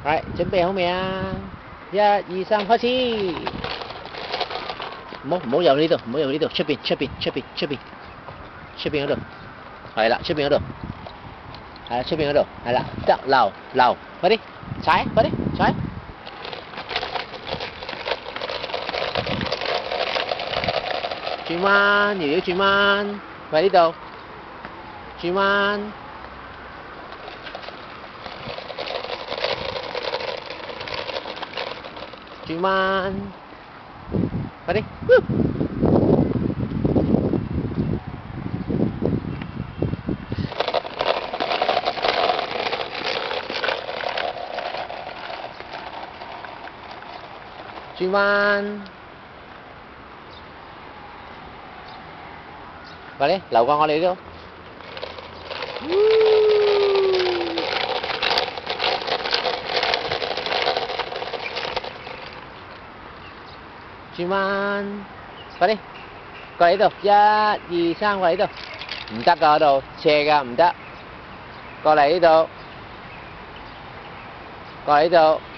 係，準備好未啊？1、2、3，開始！唔好入呢度，唔好入呢度，出邊嗰度，係啦，出邊嗰度，係啦，出邊嗰度，係啦，得留，快啲踩，快啲踩！轉彎，搖轉彎，喺呢度，轉彎。轉彎，快啲！轉彎，快啲流過我哋呢度。轉彎，快啲過嚟呢度，1、2、3，過嚟呢度，唔得㗎嗰度，斜㗎唔得，過嚟呢度，過嚟呢度。